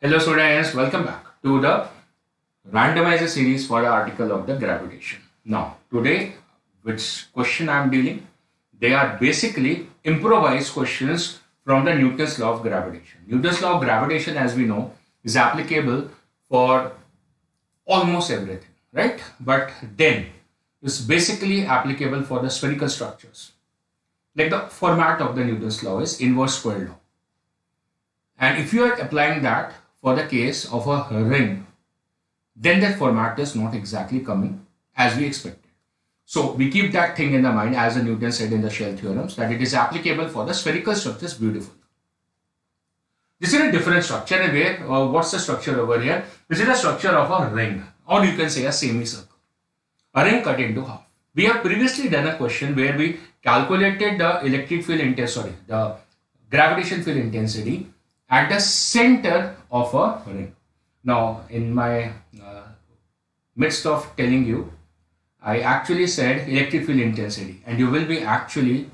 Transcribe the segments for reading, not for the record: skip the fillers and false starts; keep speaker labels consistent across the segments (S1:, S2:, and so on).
S1: Hello students, welcome back to the randomizer series for the article of the gravitation. Now today which question I am dealing, they are basically improvised questions from the Newton's law of gravitation. Newton's law of gravitation, as we know, is applicable for almost everything, right? But then it's basically applicable for the spherical structures. Like the format of the Newton's law is inverse square law. And if you are applying that for the case of a ring, then that format is not exactly coming as we expected. So we keep that thing in the mind, as Newton said in the shell theorems, that it is applicable for the spherical structures beautifully. This is a different structure, and where what's the structure over here? This is the structure of a ring, or you can say a semicircle. A ring cut into half. We have previously done a question where we calculated the electric field intensity, the gravitation field intensity at the center of a ring. Now, in my midst of telling you, I actually said electric field intensity, and you will be actually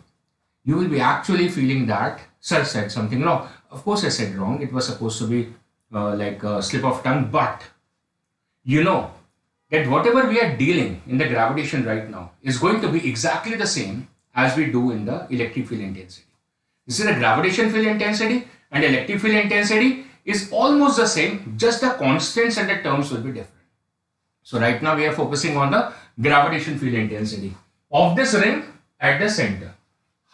S1: feeling that sir said something wrong. Of course, I said wrong. It was supposed to be like a slip of tongue, but you know that whatever we are dealing in the gravitation right now is going to be exactly the same as we do in the electric field intensity. This is a gravitation field intensity, and electric field intensity is almost the same, just the constants and the terms will be different. So right now we are focusing on the gravitation field intensity of this ring at the center,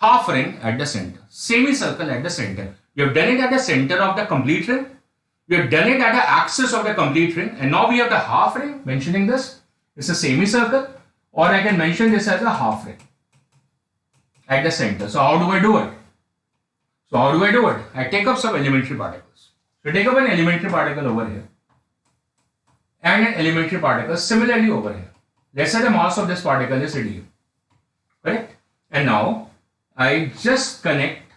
S1: half ring at the center, semicircle at the center. We have done it at the center of the complete ring. We have done it at the axis of the complete ring, and now we have the half ring. Mentioning this, it's a semicircle, or I can mention this as a half ring at the center. So how do I do it? I take up some elementary particles. So take up an elementary particle over here and an elementary particle similarly over here. Let's say the mass of this particle is dm, correct? And now I just connect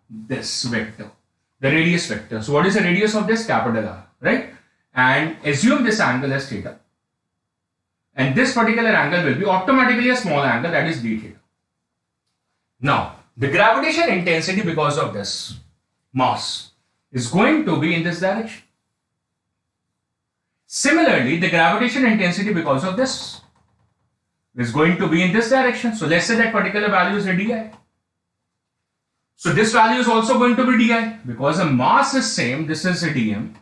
S1: this vector, the radius vector. So what is the radius of this? Capital R, right? And assume this angle as theta. And this particular angle will be automatically a small angle, that is d theta. Now, the gravitation intensity because of this mass is going to be in this direction. Similarly, the gravitation intensity because of this is going to be in this direction. So let's say that particular value is a di. So this value is also going to be di because the mass is same. This is a dm,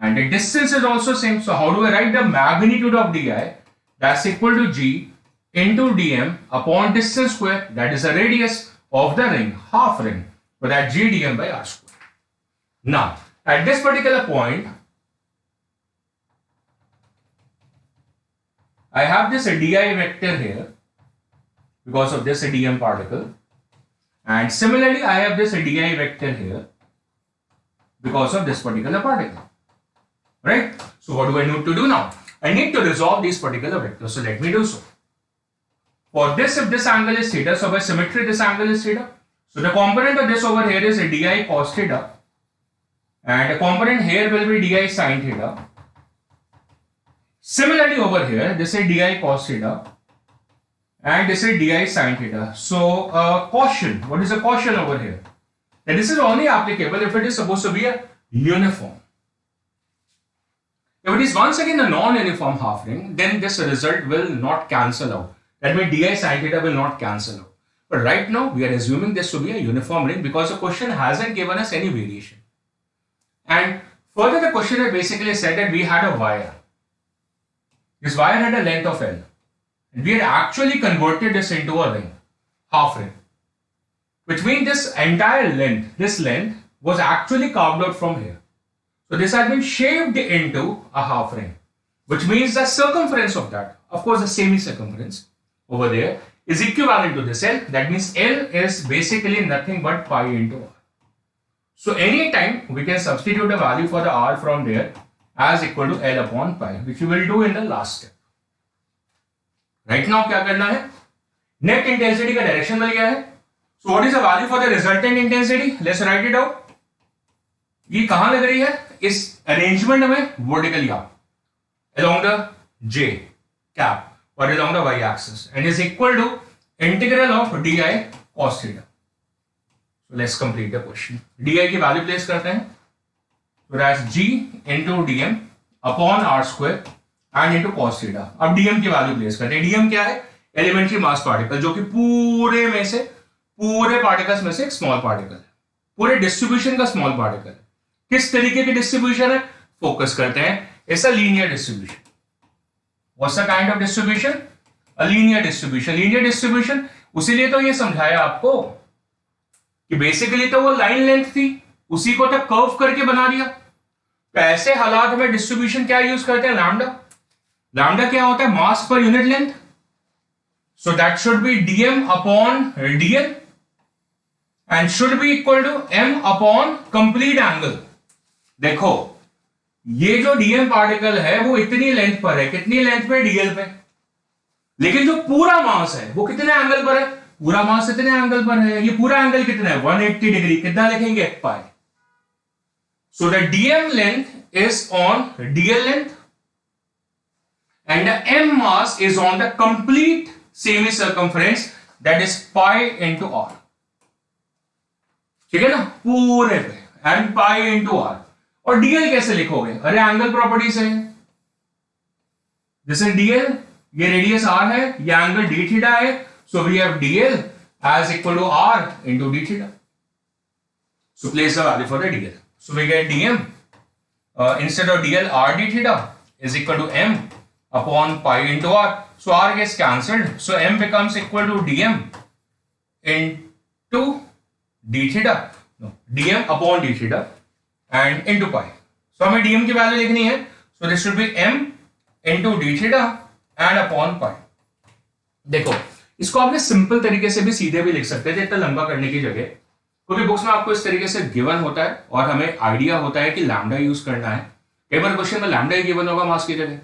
S1: and the distance is also same. So how do I write the magnitude of di? That's equal to g into dm upon distance square. That is the radius of the ring, half ring, but that g dm by r square. Now, at this particular point, I have this di vector here because of this dm particle, and similarly I have this di vector here because of this particular particle, right? So what do I need to do now? I need to resolve these particular vectors, so let me do so. For this, if this angle is theta, so by symmetry this angle is theta. So the component of this over here is a di cos theta, and the component here will be di sin theta. Similarly over here, this is di cos theta, and this is di sin theta. So caution, what is a caution over here? And this is only applicable if it is supposed to be a uniform. If it is once again a non-uniform half ring, then this result will not cancel out. That means di sin theta will not cancel out. But right now we are assuming this to be a uniform ring because the question hasn't given us any variation. And further, the questioner basically said that we had a wire. This wire had a length of L, and we had actually converted this into a ring, half ring, which means this entire length, this length was actually carved out from here. So this has been shaved into a half ring, which means the circumference of that, of course the semi-circumference over there, is equivalent to this L. That means L is basically nothing but pi into R. So anytime we can substitute a value for the R from there as equal to L upon pi, which we will do in the last step. Right now क्या करना है? Net intensity का direction मिल गया है. So what is the value for the resultant intensity? Let's write it out. ये कहाँ लग रही है? इस arrangement में vertically up along the J cap or along the y-axis, and is equal to integral of di cos theta. So let's complete the question. di की value place करते हैं. So that's g into dm upon r square and into cos theta. अब dm की value place करते हैं. dm क्या है? Elementary मास particle, जो कि पूरे पार्टिकल्स में से एक स्मॉल पार्टिकल है, पूरे डिस्ट्रीब्यूशन का स्मॉल पार्टिकल है. किस तरीके की डिस्ट्रीब्यूशन है? फोकस करते हैं. It's a linear distribution. What's the kind of distribution? A linear distribution. Linear distribution उसीलिए तो ये समझाया आपको कि बेसिकली तो वो लाइन लेंथ थी, उसी को तो कर्व करके बना दिया. तो ऐसे हालात में डिस्ट्रीब्यूशन क्या यूज करते हैं? लैम्डा. लैम्डा क्या होता है? Mass per unit length. So that should be dm upon dl and should be equal to m upon complete angle. देखो ये जो dm पार्टिकल है वो इतनी लेंथ पर है. कितनी लेंथ पे? dl पे. लेकिन जो पूरा मास है वो कितने एंगल पर है? पूरा मास इतने एंगल पर है. ये पूरा एंगल कितना है? 180 डिग्री. कितना लिखेंगे? पाई. So the dm length is on dl length and the m mass is on the complete semi-circumference, that is pi into r. ठीक है ना? पूरे पे and pi into r. और dl कैसे लिखोगे? अरे एंगल प्रॉपर्टी से. जैसे dl, ये रेडियस r है, ये एंगल d थीटा है. So we have dl as equal to r into d theta. So place the value for the dl. So we get dm instead of dl r d theta is equal to m upon pi into r. So r gets cancelled. So m becomes equal to dm into d theta. No, dm upon d theta and into pi. So हमें dm की value लिखनी है. So this should be m into d theta and upon pi. देखो इसको आपने simple तरीके से भी सीधे भी लिख सकते थे, इतना लंबा करने की जगह, क्योंकि बुक्स में आपको इस तरीके से गिवन होता है और हमें आइडिया होता है कि लैम्डा यूज करना है. कई बार क्वेश्चन में लैम्डा ही गिवन होगा मास की जगह.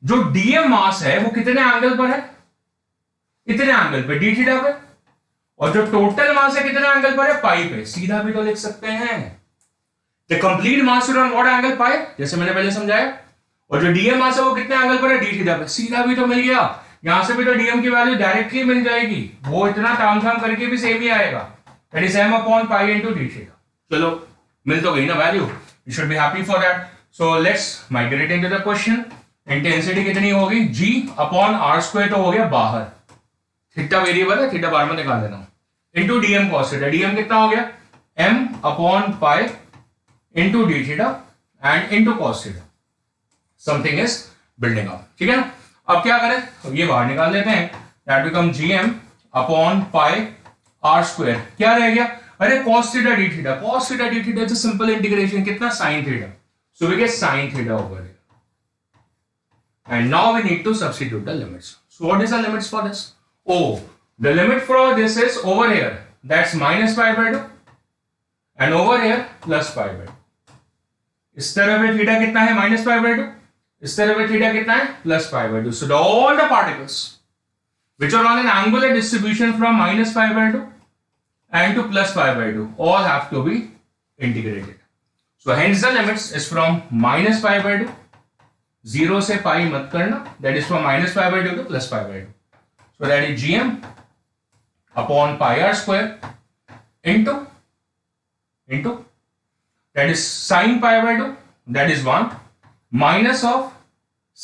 S1: जो डीएम मास है वो कितने एंगल पर है? इतने एंगल पे, डी थीटा पे. और जो टोटल मास है कितने एंगल पर है? पाई पे. सीधा भी तो लिख सकते हैं. The complete mass is on what angle? Pi, जैसे मैंने पहले समझाया. और जो डीएम मास है वो कितने एंगल पर है? डी थीटा पे. सीधा भी तो मिल गया. यहां से भी तो डीएम की वैल्यू डायरेक्टली मिल जाएगी. वो इतना तामझाम करके भी सेम ही आएगा. That is m upon pi into d theta. चलो मिल तो गई ना value. You should be happy for that. So let's migrate into the question. Intensity कितनी होगी? g अपॉन r स्क्वायर तो हो गया बाहर. थीटा वेरिएबल है, थीटा बाहर में निकाल देना. Into dm cos theta. dm कितना हो गया? m upon pi into d theta and into cos theta. Something is building up. ठीक है ना? अब क्या करें? ये बाहर निकाल लेते हैं. That become gm upon pi r square. क्या रह गया? अरे cos theta d theta. cos theta d theta is a simple integration. कितना? sin theta. So we get sin theta over here. And now we need to substitute the limits. So what is the limits for this? Oh, the limit for this is over here. That's minus pi by 2 and over here plus pi by 2. इस तरफ में theta कितना है? minus pi by 2. इस तरफ में theta कितना है? plus pi by 2. So all the particles which are on an angular distribution from minus pi by 2 and to plus pi by 2 all have to be integrated. So hence the limits is from minus pi by 2. 0 से pi मत करना. That is from minus pi by 2 to plus pi by 2. So that is gm upon pi r square into that is sin pi by 2, that is 1, minus of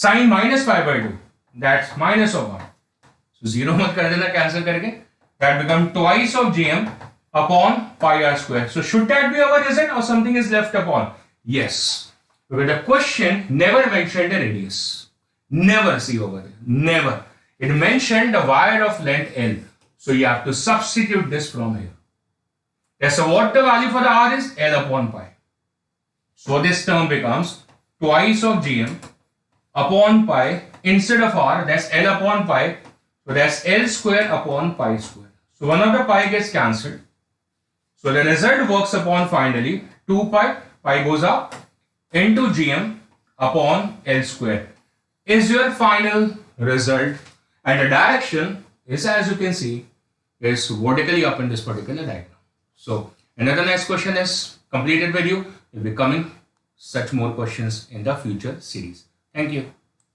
S1: sin minus pi by 2, that's minus of 1. So 0 मत कर देना cancel करके. That become twice of gm upon pi r square. So should that be our result or something is left upon? Yes. Because the question never mentioned a radius. Never, see over there. Never. It mentioned the wire of length L. So you have to substitute this from here. Yes, so what the value for the R is? L upon pi. So this term becomes twice of gm upon pi instead of R, that's L upon pi. So that's L square upon pi square. So one of the pi gets cancelled. So the result works upon finally 2 pi, pi goes up into gm upon L square is your final result. And the direction is, as you can see, is vertically up in this particular diagram. So another next question is completed with you. We'll be coming such more questions in the future series. Thank you.